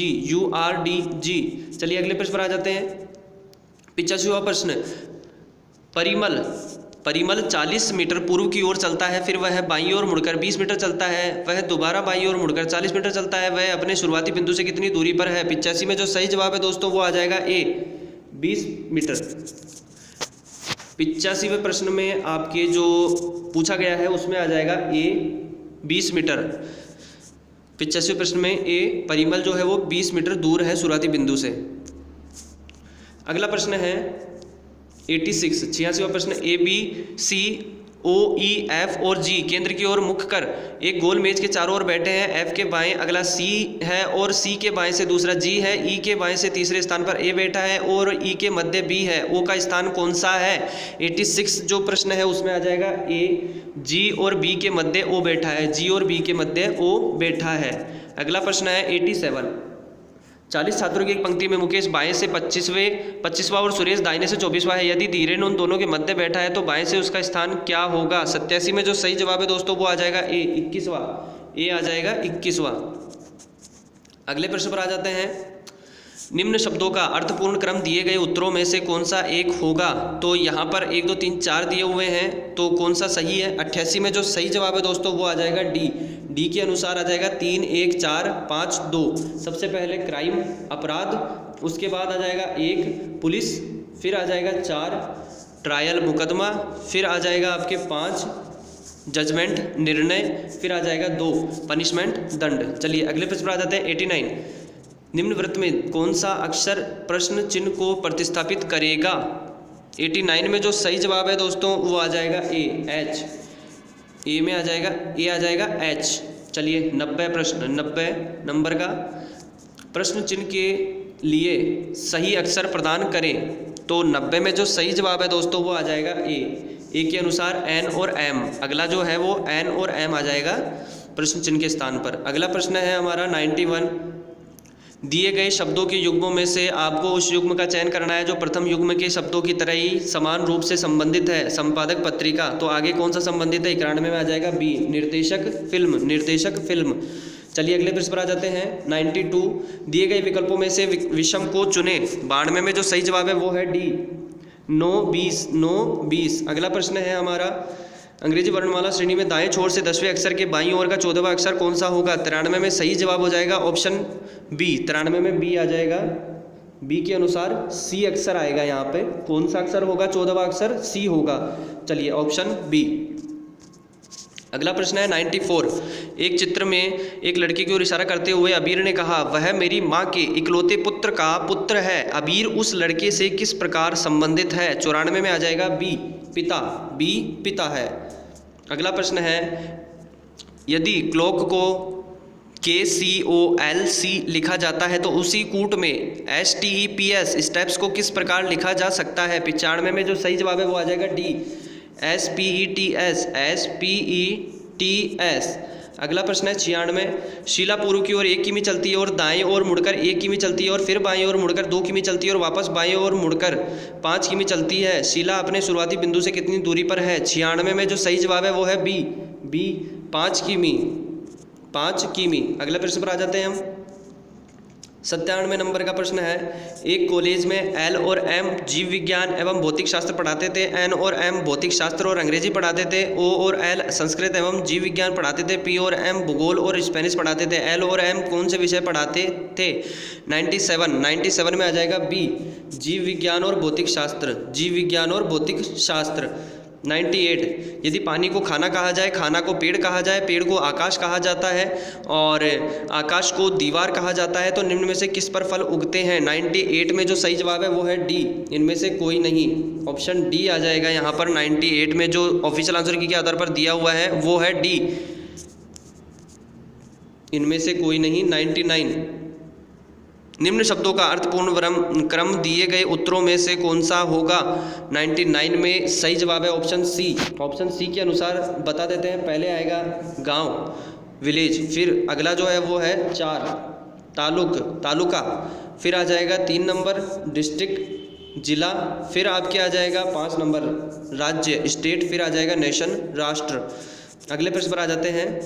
चलिए अगले प्रश्न पर आ जाते हैं। 85वां प्रश्न, परिमल 40 मीटर पूर्व की ओर चलता है, फिर वह बाईं ओर मुड़कर 20 मीटर चलता है, वह दोबारा बाईं ओर मुड़कर 40 मीटर चलता है, वह अपने शुरुआती बिंदु से कितनी दूरी पर है। 85 में जो सही जवाब है दोस्तों वो आ जाएगा ए, 20 मीटर। 85वें प्रश्न में आपके जो पूछा गया है उसमें आ जाएगा ए, 20 मीटर। 85वें प्रश्न में ए, परिमल जो है वो 20 मीटर दूर है शुरुआती बिंदु से। अगला प्रश्न है 86वां प्रश्न, ABCOEF और G केंद्र की ओर मुख कर एक गोल मेज के चारों ओर बैठे हैं। F के बाएं अगला C है और C के बाएं से दूसरा G है। E के बाएं से तीसरे स्थान पर A बैठा है और E के मध्य B है। O का स्थान कौन सा है। 86 जो प्रश्न है उसमें आ जाएगा A, G और B के मध्य O बैठा है। G और B के मध्य O बैठा है। अगला प्रश्न है 87, 40 छात्रों की एक पंक्ति में मुकेश बाएं से 25वां और सुरेश दाहिने से 24वां है। यदि धीरेन उन दोनों के मध्य बैठा है तो बाएं से उसका स्थान क्या होगा। 87 में जो सही जवाब है दोस्तों वो आ जाएगा ए, 21वां। ए आ जाएगा 21वां। अगले प्रश्न पर आ जाते हैं। निम्न शब्दों का अर्थपूर्ण क्रम दिए गए उत्तरों में से कौन सा एक होगा। तो यहाँ पर 1 2 3 4 दिए हुए हैं, तो कौन सा सही है। 88 में जो सही जवाब है दोस्तों वो आ जाएगा डी के अनुसार आ जाएगा 3 1 4 5 2। सबसे पहले क्राइम, अपराध, उसके बाद आ जाएगा 1 पुलिस, फिर आ जाएगा 4 ट्रायल मुकदमा, फिर आ जाएगा आपके 5 जजमेंट निर्णय, फिर आ जाएगा 2 पनिशमेंट दंड। चलिए अगले प्रश्न पर आ जाते हैं 89। निम्न वृत्त में कौन सा अक्षर प्रश्न चिन्ह को प्रतिस्थापित करेगा। 89 में जो सही जवाब है दोस्तों वो आ जाएगा ए, एच। ए में आ जाएगा, ए आ जाएगा एच। चलिए 90 प्रश्न, 90 नंबर का प्रश्न चिन्ह के लिए सही अक्षर प्रदान करें। तो 90 में जो सही जवाब है दोस्तों वो आ जाएगा ए के अनुसार एन और एम। अगला जो है वो एन और एम आ जाएगा प्रश्न चिन्ह के स्थान पर। अगला प्रश्न है हमारा 91। दिए गए शब्दों के युग्मों में से आपको उस युग्म का चयन करना है जो प्रथम युग्म के शब्दों की तरह ही समान रूप से संबंधित है। संपादक पत्रिका, तो आगे कौन सा संबंधित है। 91 में आ जाएगा बी, निर्देशक फिल्म। चलिए अगले प्रश्न पर आ जाते हैं 92। दिए गए विकल्पों में से विषम को चुने। 92 में जो सही जवाब है वो है डी, 9 20। अगला प्रश्न है हमारा अंग्रेजी वर्णमाला श्रेणी में दाएं छोर से 10वें अक्षर के बाईं ओर का 14वां अक्षर कौन सा होगा। 93 में सही जवाब हो जाएगा ऑप्शन बी, 93 में बी आ जाएगा बी के अनुसार सी अक्षर आएगा यहाँ पे। कौन सा अक्षर होगा 14वां अक्षर? सी होगा। चलिए ऑप्शन बी। अगला प्रश्न है 94। एक चित्र में एक लड़के की ओर इशारा करते हुए अबीर ने कहा, वह मेरी माँ के इकलौते पुत्र का पुत्र है। अबीर उस लड़के से किस प्रकार संबंधित है? 94 में आ जाएगा बी, पिता। बी पिता है। अगला प्रश्न है, यदि क्लॉक को KCOLC लिखा जाता है तो उसी कूट में STEPS स्टेप्स को किस प्रकार लिखा जा सकता है? 95 में जो सही जवाब है वो आ जाएगा डी, SPETS। अगला प्रश्न है 96। शीला पूर्व की ओर 1 किमी चलती है और दाएं ओर मुड़कर 1 किमी चलती है और फिर बाएं ओर मुड़कर 2 किमी चलती है और वापस बाएं ओर मुड़कर 5 किमी चलती है। शीला अपने शुरुआती बिंदु से कितनी दूरी पर है? 96 में जो सही जवाब है वो है बी, 5 किमी। 5 किमी। अगले प्रश्न पर आ जाते हैं हम। 97 नंबर का प्रश्न है, एक कॉलेज में एल और एम जीव विज्ञान एवं भौतिक शास्त्र पढ़ाते थे, एन और एम भौतिक शास्त्र और अंग्रेजी पढ़ाते थे, ओ और एल संस्कृत एवं जीव विज्ञान पढ़ाते थे, पी और एम भूगोल और स्पेनिश पढ़ाते थे। एल और एम कौन से विषय पढ़ाते थे? 97 में आ जाएगा बी, जीव विज्ञान और भौतिक शास्त्र। जीव विज्ञान और भौतिक शास्त्र। 98। यदि पानी को खाना कहा जाए, खाना को पेड़ कहा जाए, पेड़ को आकाश कहा जाता है और आकाश को दीवार कहा जाता है, तो निम्न में से किस पर फल उगते हैं? 98 में जो सही जवाब है वो है डी, इनमें से कोई नहीं। ऑप्शन डी आ जाएगा यहाँ पर। 98 में जो ऑफिशियल आंसर की के आधार पर दिया हुआ है वो है डी, इनमें से कोई नहीं। 99। निम्न शब्दों का अर्थपूर्ण क्रम दिए गए उत्तरों में से कौन सा होगा? 99 में सही जवाब है ऑप्शन सी। ऑप्शन सी के अनुसार बता देते हैं। पहले आएगा गांव, विलेज, फिर अगला जो है वो है 4 तालुका, फिर आ जाएगा 3 नंबर डिस्ट्रिक्ट जिला, फिर आपके आ जाएगा 5 नंबर राज्य स्टेट, फिर आ जाएगा नेशन राष्ट्र। अगले प्रश्न पर आ जाते हैं।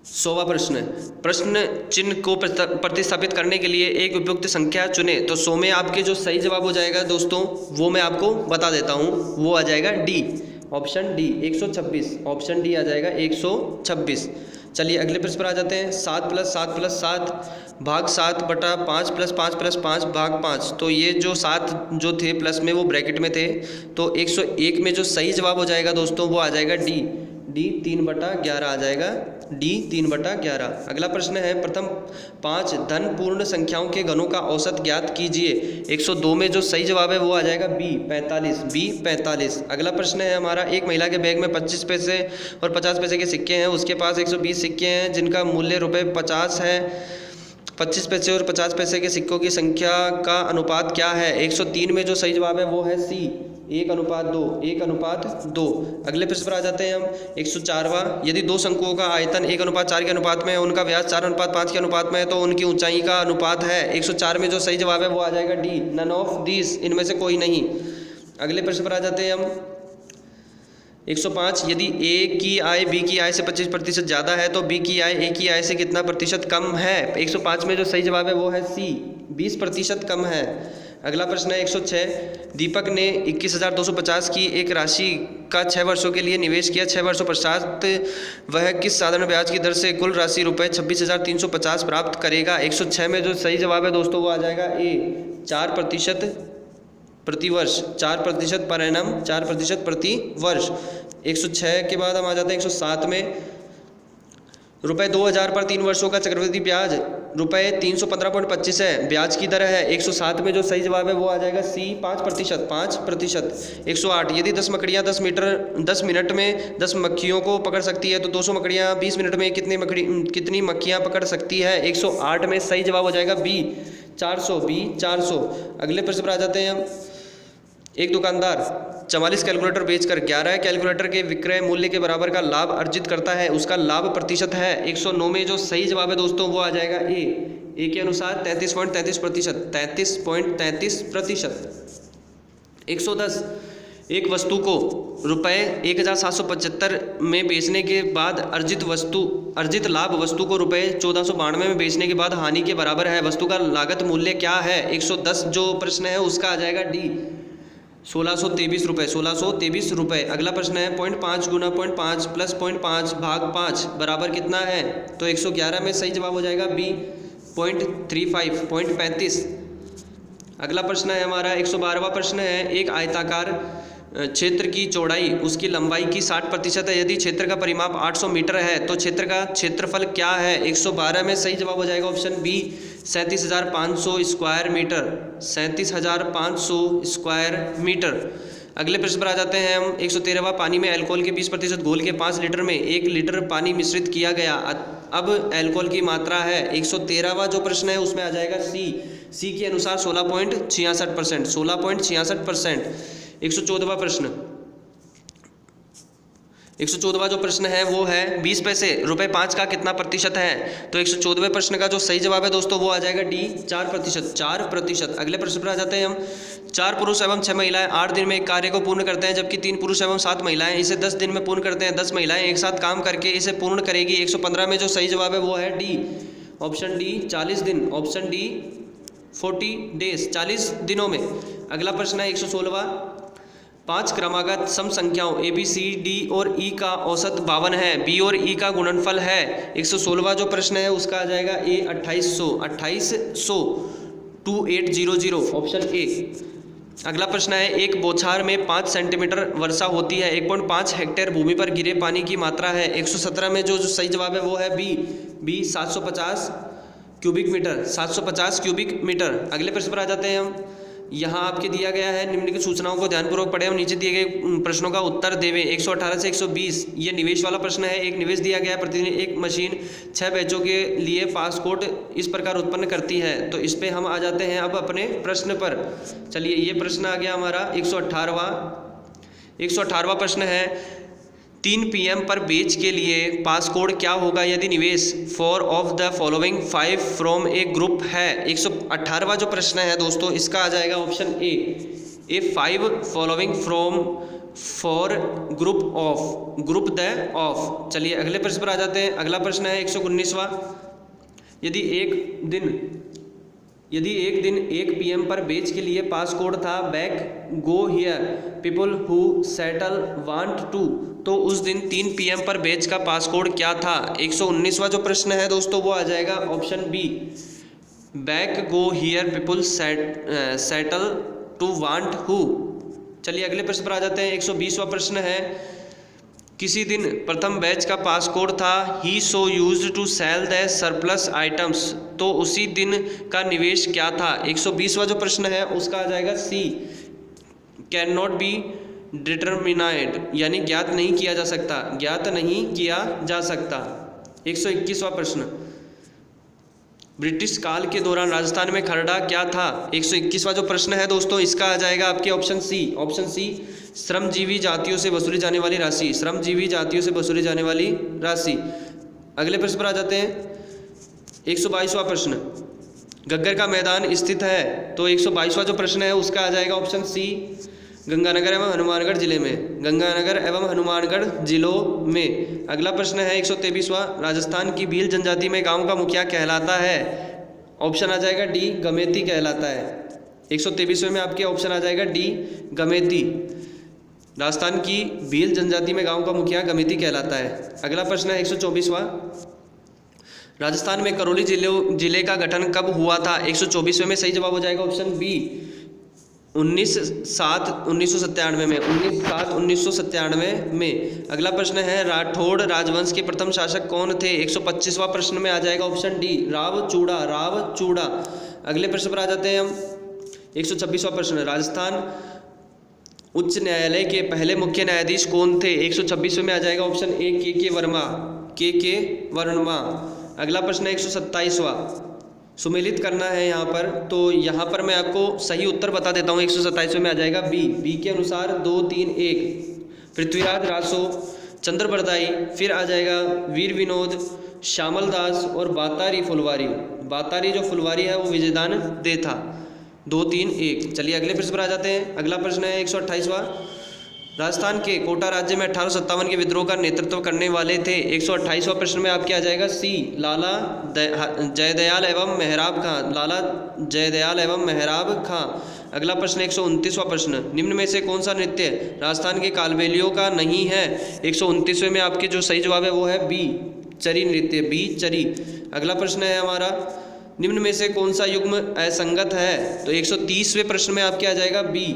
100वां प्रश्न। प्रश्न चिन्ह को प्रतिस्थापित करने के लिए एक उपयुक्त संख्या चुने। तो 100 में आपके जो सही जवाब हो जाएगा दोस्तों वो मैं आपको बता देता हूँ, वो आ जाएगा D, option D 126। Option D आ जाएगा 126। चलिए अगले प्रश्न पर आ जाते हैं। 7 + 7 + 7 भाग 7 बटा 5 + 5 + 5 भाग 5। तो ये जो 7 जो थे प्लस में वो ब्रैकेट में थे, तो 101 में जो सही जवाब हो जाएगा दोस्तों वो आ जाएगा डी, 3/11 आ जाएगा, डी 3/11। अगला प्रश्न है, प्रथम 5 धन पूर्ण संख्याओं के घनों का औसत ज्ञात कीजिए। 102 में जो सही जवाब है वो आ जाएगा बी 45। अगला प्रश्न है हमारा, एक महिला के बैग में 25 पैसे और 50 पैसे के सिक्के हैं, उसके पास 120 सिक्के हैं जिनका मूल्य ₹50 है। 25 पैसे और 50 पैसे के सिक्कों की संख्या का अनुपात क्या है? 103 में जो सही जवाब है वो है सी, 1:2। अगले प्रश्न पर आ जाते हैं हम। 104वां, यदि 2 शंकुओं का आयतन 1:4 के अनुपात में है, उनका व्यास 4:5 के अनुपात में है, तो उनकी ऊंचाई का अनुपात है। 104 में जो सही जवाब है वो आ जाएगा डी, नन ऑफ दिस, इनमें से कोई नहीं। अगले प्रश्न पर आ जाते हैं हम। 105, यदि ए की आय बी की आय से 25% ज़्यादा है तो बी की आय ए की आय से कितना प्रतिशत कम है? 105 में जो सही जवाब है वो है सी, 20% कम है। अगला प्रश्न है 106, दीपक ने 21,250 की एक राशि का 6 वर्षों के लिए निवेश किया। 6 वर्षों पश्चात वह किस साधारण ब्याज की दर से कुल राशि ₹26,350 प्राप्त करेगा? 106 में जो सही जवाब है दोस्तों वो आ जाएगा ए, 4% प्रति वर्ष, 4% पर एनम, 4% प्रति वर्ष। 106 के बाद हम आ जाते हैं 107 में, ₹2000 पर 3 वर्षों का चक्रवृद्धि ब्याज ₹315.25 है, ब्याज की दर है। 107 में जो सही जवाब है वो आ जाएगा सी, 5%। 108, यदि 10 मकड़ियाँ 10 मिनट में 10 मक्खियों को पकड़ सकती है तो 200 मकड़ियाँ 20 मिनट में कितनी मक्खियाँ पकड़ सकती है? 108 में सही जवाब हो जाएगा बी, 400। अगले प्रश्न पर आ जाते हैं हम। एक दुकानदार 44 कैलकुलेटर बेचकर 11 कैलकुलेटर के विक्रय मूल्य के बराबर का लाभ अर्जित करता है, उसका लाभ प्रतिशत है। 109 में जो सही जवाब है दोस्तों वो आ जाएगा ए के अनुसार 33.33%। 110, एक वस्तु को ₹1,775 में बेचने के बाद अर्जित लाभ वस्तु को ₹1492 में बेचने के बाद हानि के बराबर है, वस्तु का लागत मूल्य क्या है? 110 जो प्रश्न है उसका आ जाएगा डी, ₹1623। अगला प्रश्न है, 0.5 × 0.5 + 0.5 भाग 5 बराबर कितना है? तो 111 में सही जवाब हो जाएगा बी, 0.35 0.35। अगला प्रश्न है हमारा 112वां प्रश्न है, एक आयताकार क्षेत्र की चौड़ाई उसकी लंबाई की 60% है। यदि क्षेत्र का परिमाप 800 मीटर है तो क्षेत्र का क्षेत्रफल क्या है? 112 में सही जवाब हो जाएगा option B 37,500 square metre, 37,500 square metre. अगले प्रश्न पर आ जाते हैं हम। 113वां, पानी में अल्कोहल के 20% घोल के 5 लीटर में 1 लीटर पानी मिश्रित किया गया, अब अल्कोहल की मात्रा है। 113वां जो प्रश्न है उसमें आ जाएगा सी के अनुसार 16.66%, 16.66%। 114वां प्रश्न, 114वां जो प्रश्न है वो है 20 पैसे रुपए 5 का कितना प्रतिशत है? तो 114वें प्रश्न का जो सही जवाब है दोस्तों वो आ जाएगा डी 4%, 4%। अगले प्रश्न पर आ जाते हैं हम। 4 पुरुष एवं 6 महिलाएं 8 दिन में एक कार्य को पूर्ण करते हैं, जबकि 3 पुरुष एवं 7 महिलाएं इसे 10 दिन में पूर्ण करते हैं। 10 महिलाएं एक साथ काम करके इसे पूर्ण करेगी। 115 में जो सही जवाब है वो है डी, ऑप्शन डी 40 दिन, ऑप्शन डी 40 डेज, 40 दिनों में। अगला प्रश्न है 116वां, 5 क्रमागत सम संख्याओं ए बी सी डी और ई का औसत 52 है, बी और ई का गुणनफल है। 116वां जो प्रश्न है उसका आ जाएगा ए 2800, 2800 2800, ऑप्शन ए। अगला प्रश्न है, एक बौछार में 5 सेंटीमीटर वर्षा होती है, 1.5 हेक्टेयर भूमि पर गिरे पानी की मात्रा है। 117 में जो सही जवाब है वो है B 750 cubic metre, 750 cubic metre. अगले प्रश्न पर आ जाते हैं हम। यहाँ आपके दिया गया है निम्नलिखित सूचनाओं को ध्यानपूर्वक पढ़ें और नीचे दिए गए प्रश्नों का उत्तर देवें। 118 से 120 ये निवेश वाला प्रश्न है। एक निवेश दिया गया है, प्रतिदिन एक मशीन 6 बैचों के लिए पासकोड इस प्रकार उत्पन्न करती है। तो इस पे हम आ जाते हैं अब अपने प्रश्न पर। चलिए ये प्रश्न आ गया हमारा 118वां प्रश्न है, 3 PM पर बेच के लिए पासकोड क्या होगा यदि निवेश 4 of the following 5 from A group है। 118वां जो प्रश्न है दोस्तों इसका आ जाएगा option A 5 following from 4 group the of. चलिए अगले प्रश्न पर आ जाते हैं। अगला प्रश्न है 119वां, यदि एक दिन 1 PM पर बेच के लिए पासकोड था back go here people who settle want to, तो उस दिन 3 PM पर बेच का पासकोड क्या था? 119वां जो प्रश्न है दोस्तों वो आ जाएगा option B back go here people settle to want who. चलिए अगले प्रश्न पर आ जाते हैं। 120वां प्रश्न है, किसी दिन प्रथम बैच का पासकोड था ही so used to sell the surplus items, तो उसी दिन का निवेश क्या था? 120वां जो प्रश्न है उसका आ जाएगा सी कैन नॉट बी डिटरमिनाइड, यानी ज्ञात नहीं किया जा सकता, ज्ञात नहीं किया जा सकता। 121वां प्रश्न, ब्रिटिश काल के दौरान राजस्थान में खरड़ा क्या था? 121वां जो प्रश्न है दोस्तों इसका आ जाएगा आपके ऑप्शन सी श्रमजीवी जातियों से वसूली जाने वाली राशि, श्रमजीवी जातियों से वसूली जाने वाली राशि। अगले प्रश्न पर आ जाते हैं। 122वां प्रश्न, गग्गर का मैदान स्थित है, तो 122वां जो प्रश्न है उसका आ जाएगा ऑप्शन सी गंगानगर एवं हनुमानगढ़ जिले में, गंगानगर एवं हनुमानगढ़ जिलों में। अगला प्रश्न है 123वां, राजस्थान की भील जनजाति में गांव का मुखिया कहलाता है? ऑप्शन आ जाएगा डी गमेती कहलाता है। 123वें में आपके ऑप्शन आ जाएगा डी गमेती। राजस्थान की भील जनजाति में गांव का मुखिया गमेती कहलाता है। अगला प्रश्न है 124वां, राजस्थान में करौली जिले का गठन कब हुआ था? 124वें में सही जवाब हो जाएगा ऑप्शन बी 19/7/1997 में, 19/7/1997 में। अगला प्रश्न है, राठौड़ राजवंश के प्रथम शासक कौन थे? 125वां प्रश्न में आ जाएगा ऑप्शन डी रावचूड़ा। अगले प्रश्न पर आ जाते हैं हम। 126वां प्रश्न, राजस्थान उच्च न्यायालय के पहले मुख्य न्यायाधीश कौन थे? 126वें में आ जाएगा ऑप्शन ए के वर्मा। अगला प्रश्न है 127वां, सुमेलित करना है यहाँ पर, तो यहाँ पर मैं आपको सही उत्तर बता देता हूँ। 127वें में आ जाएगा बी के अनुसार 2 3 1 पृथ्वीराज रासो, चंद्र बरदाई, फिर आ जाएगा वीर विनोद, श्यामल दास और बातारी फुलवारी। बातारी जो फुलवारी है वो विजयदान दे था। 2 3 1। चलिए अगले प्रश्न पर आ जाते हैं। अगला प्रश्न है 128वां, राजस्थान के कोटा राज्य में 1857 के विद्रोह का नेतृत्व करने वाले थे। 128वां प्रश्न में आपके आ जाएगा सी लाला जयदयाल एवं मेहराब खां, लाला जयदयाल एवं मेहराब खां। अगला प्रश्न 129वां प्रश्न, निम्न में से कौन सा नृत्य राजस्थान के कालबेलियों का नहीं है? 129वें में आपके जो सही जवाब है वो है बी चरी नृत्य, बी चरी। अगला प्रश्न है हमारा निम्न में से कौन सा युग्म असंगत है? तो 130वें प्रश्न में आपके आ जाएगा बी,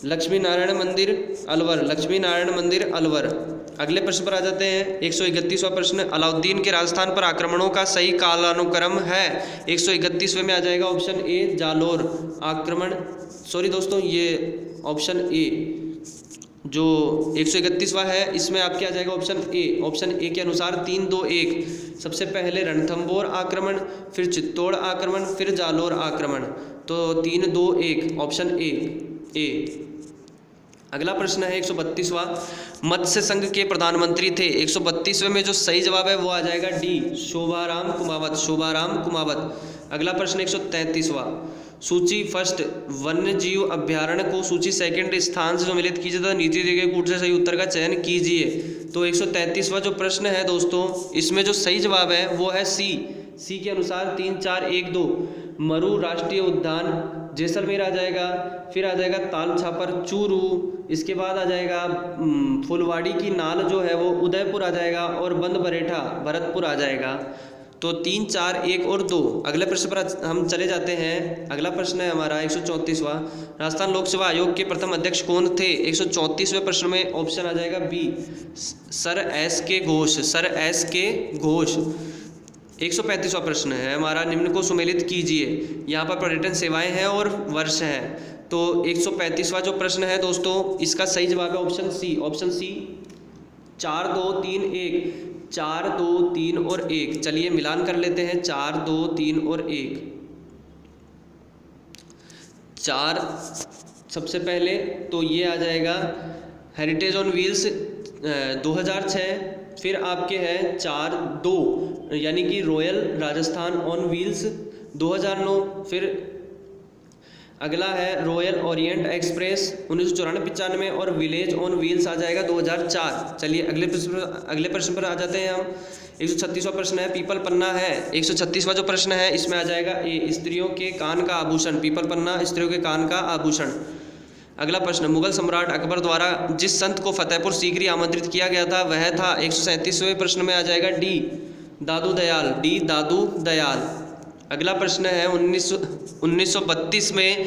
लक्ष्मी नारायण मंदिर अलवर, लक्ष्मी नारायण मंदिर अलवर। अगले प्रश्न पर आ जाते हैं। 131वां प्रश्न, अलाउद्दीन के राजस्थान पर आक्रमणों का सही कालानुक्रम है? 131वें में आ जाएगा ऑप्शन ए, जालोर आक्रमण। सॉरी दोस्तों, ये ऑप्शन ए जो 131वां है इसमें आपके आ जाएगा ऑप्शन ए। ऑप्शन ए के अनुसार 3-2-1, सबसे पहले रणथंभौर आक्रमण, फिर चित्तौड़ आक्रमण, फिर जालोर आक्रमण। तो 3-2-1 ऑप्शन ए। अगला प्रश्न है 132वां, मत्स्य संघ के प्रधानमंत्री थे? 132वें में जो सही जवाब है वो आ जाएगा डी, शोभाराम कुमावत, शोभाराम कुमावत। अगला प्रश्न 133वां, सूची फर्स्ट वन्य जीव अभ्यारण्य को सूची सेकंड स्थान से सम्मिलित कीजिए तथा नीचे दिए गए कूट से सही उत्तर का चयन कीजिए। तो 133वां जो प्रश्न है दोस्तों, इसमें जो सही जवाब है वो है सी के अनुसार 3-4-1-2 मरु राष्ट्रीय उद्यान जैसलमेर आ जाएगा, फिर आ जाएगा ताल छापर चूरू, इसके बाद आ जाएगा फुलवाड़ी की नाल जो है वो उदयपुर आ जाएगा, और बंद बरेठा भरतपुर आ जाएगा। तो 3-4-1 और 2। अगले प्रश्न पर हम चले जाते हैं। अगला प्रश्न है हमारा 134वां, राजस्थान लोक सेवा आयोग के प्रथम अध्यक्ष कौन थे? 134वें प्रश्न में ऑप्शन आ जाएगा बी, सर एस के घोष, सर एस के घोष। 135वां प्रश्न है हमारा, निम्न को सुमेलित कीजिए। यहाँ पर पर्यटन सेवाएं हैं और वर्ष है। तो 135वां जो प्रश्न है दोस्तों, इसका सही जवाब है ऑप्शन सी, ऑप्शन सी 4-2-3-1, 4-2-3 और 1। चलिए मिलान कर लेते हैं, 4-2-3 और 1। 4 सबसे पहले तो ये आ जाएगा हेरिटेज ऑन व्हील्स 2006, फिर आपके हैं 4-2 यानी कि रॉयल राजस्थान ऑन व्हील्स 2009, फिर अगला है रॉयल ओरिएंट एक्सप्रेस 1994-95 और विलेज ऑन व्हील्स आ जाएगा 2004। चलिए अगले प्रश्न पर आ जाते हैं हम। 136वां प्रश्न है, पीपल पन्ना है। 136वां जो प्रश्न है इसमें आ जाएगा ए, स्त्रियों के कान का आभूषण, पीपल पन्ना स्त्रियों के कान का आभूषण। अगला प्रश्न, मुगल सम्राट अकबर द्वारा जिस संत को फतेहपुर सीकरी आमंत्रित किया गया था वह था? 137वें प्रश्न में आ जाएगा डी, दादू दयाल, डी दादू दयाल। अगला प्रश्न है 1932 में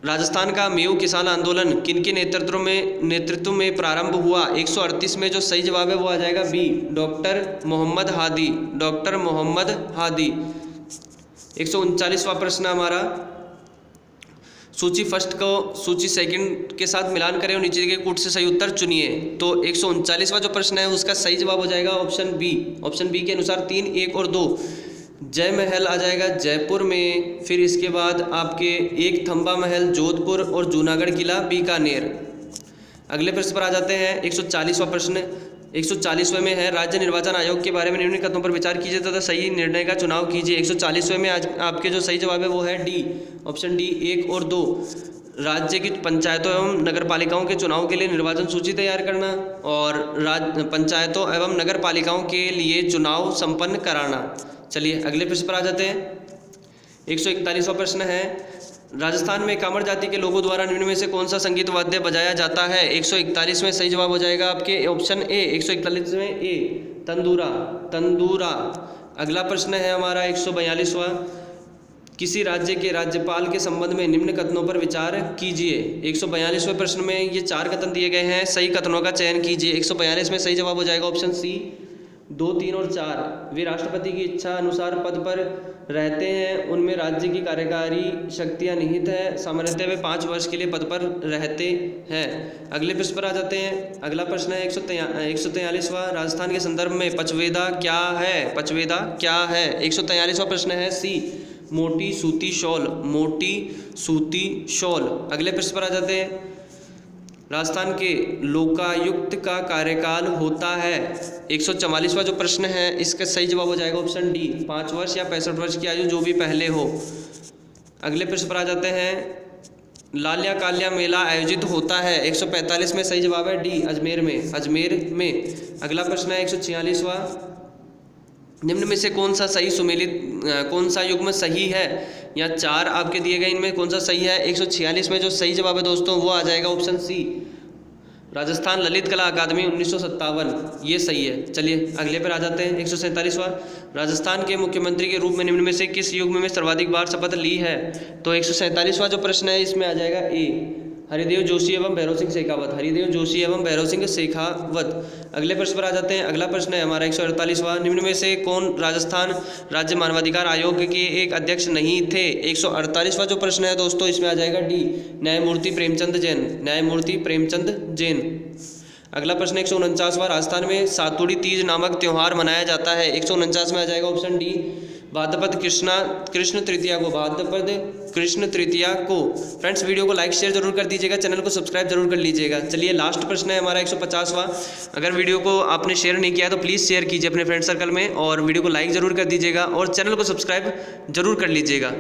राजस्थान का मेऊ किसान आंदोलन किनके नेतृत्व में प्रारंभ हुआ? 138 में जो सही जवाब है वो आ जाएगा B, doctor Mohammad Hadi, doctor Mohammad Hadi. 139वां प्रश्न हमारा, सूची फर्स्ट को सूची सेकंड के साथ मिलान करें और नीचे दिए गए कूट से सही उत्तर चुनिए। तो 139वां जो प्रश्न है उसका सही जवाब हो जाएगा ऑप्शन बी, ऑप्शन बी के अनुसार 3-1 और 2। जय महल आ जाएगा जयपुर में, फिर इसके बाद आपके एक थंबा महल जोधपुर और जूनागढ़ किला बीकानेर। अगले प्रश्न पर आ जाते हैं 140वां प्रश्न। 140वें में है, राज्य निर्वाचन आयोग के बारे में निम्न कथनों पर विचार कीजिए तथा सही निर्णय का चुनाव कीजिए। 140वें में आज आपके जो सही जवाब है वो है डी, ऑप्शन डी 1 और 2। राज्य की पंचायतों एवं नगर पालिकाओं के चुनाव के लिए निर्वाचन सूची तैयार करना और पंचायतों एवं नगर पालिकाओं के लिए चुनाव संपन्न कराना। चलिए अगले प्रश्न पर आ जाते हैं। 141वां प्रश्न है, राजस्थान में कामर जाति के लोगों द्वारा निम्न में से कौन सा संगीत वाद्य बजाया जाता है? 141 में सही जवाब हो जाएगा आपके ऑप्शन ए, 141 में ए, तंदूरा, तंदूरा। अगला प्रश्न है हमारा 142वां, किसी राज्य के राज्यपाल के संबंध में निम्न कथनों पर विचार कीजिए। 142वें प्रश्न में ये 4 कथन दिए गए हैं, सही कथनों का चयन कीजिए। 142 में सही जवाब हो जाएगा ऑप्शन सी, 2, 3 और 4। वे राष्ट्रपति की इच्छा अनुसार पद पर रहते हैं, उनमें राज्य की कार्यकारी शक्तियां निहित है, सामान्यतः वे 5 वर्ष के लिए पद पर रहते हैं। अगले प्रश्न पर आ जाते हैं। अगला प्रश्न है 143वां, राजस्थान के संदर्भ में पचवेदा क्या है? पचवेदा क्या है? 143वां प्रश्न है सी, मोटी सूती शॉल, मोटी सूती शॉल। अगले प्रश्न पर आ जाते हैं, राजस्थान के लोकायुक्त का कार्यकाल होता है? 144वां जो प्रश्न है इसका सही जवाब हो जाएगा ऑप्शन डी, 5 वर्ष या 65 वर्ष की आयु जो भी पहले हो। अगले प्रश्न पर आ जाते हैं, लाल्या काल्या मेला आयोजित होता है? 145 में सही जवाब है डी, अजमेर में, अजमेर में। अगला प्रश्न है 146वां, निम्न में से कौन सा युग्म सही है? या 4 आपके दिए गए, इनमें कौन सा सही है? 146 में जो सही जवाब है दोस्तों वो आ जाएगा ऑप्शन सी, राजस्थान ललित कला अकादमी 1957, ये सही है। चलिए अगले पर आ जाते हैं। 147वां, राजस्थान के मुख्यमंत्री के रूप में निम्न में से किस युग में सर्वाधिक बार शपथ ली है? तो 147वां जो प्रश्न है इसमें आ जाएगा ए, हरिदेव जोशी एवं भैरव सिंह शेखावत। हरिदेव जोशी एवं भैरव सिंह शेखावत। अगले प्रश्न पर आ जाते हैं। अगला प्रश्न है हमारा 148वां, निम्न में से कौन राजस्थान राज्य मानवाधिकार आयोग के एक अध्यक्ष नहीं थे? 148वां जो प्रश्न है दोस्तों इसमें आ जाएगा डी, न्यायमूर्ति प्रेमचंद जैन। न्यायमूर्ति प्रेमचंद जैन। अगला प्रश्न 149वां, राजस्थान में सातुड़ी तीज नामक त्यौहार मनाया जाता है। 149 में आ जाएगा ऑप्शन डी, भाद्रपद कृष्ण तृतीया को। भाद्रपद कृष्ण तृतीया को। फ्रेंड्स वीडियो को लाइक शेयर जरूर कर दीजिएगा, चैनल को सब्सक्राइब जरूर कर लीजिएगा। चलिए लास्ट प्रश्न है हमारा 150वां। अगर वीडियो को आपने शेयर नहीं किया तो प्लीज़ शेयर कीजिए अपने फ्रेंड सर्कल में और वीडियो को लाइक जरूर कर दीजिएगा और चैनल को सब्सक्राइब जरूर कर लीजिएगा।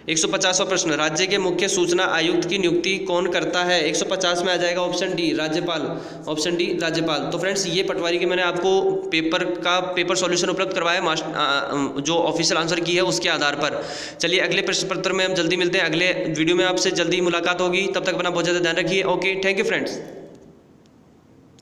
150वां प्रश्न, राज्य के मुख्य सूचना आयुक्त की नियुक्ति कौन करता है? 150 में आ जाएगा ऑप्शन डी, राज्यपाल। ऑप्शन डी, राज्यपाल। तो फ्रेंड्स ये पटवारी के मैंने आपको पेपर सॉल्यूशन उपलब्ध करवाया जो ऑफिशियल आंसर की है उसके आधार पर। चलिए अगले प्रश्न पत्र में हम जल्दी मिलते हैं, अगले वीडियो में आपसे जल्दी मुलाकात होगी। तब तक अपना बहुत ज़्यादा ध्यान रखिए। Okay, thank you friends.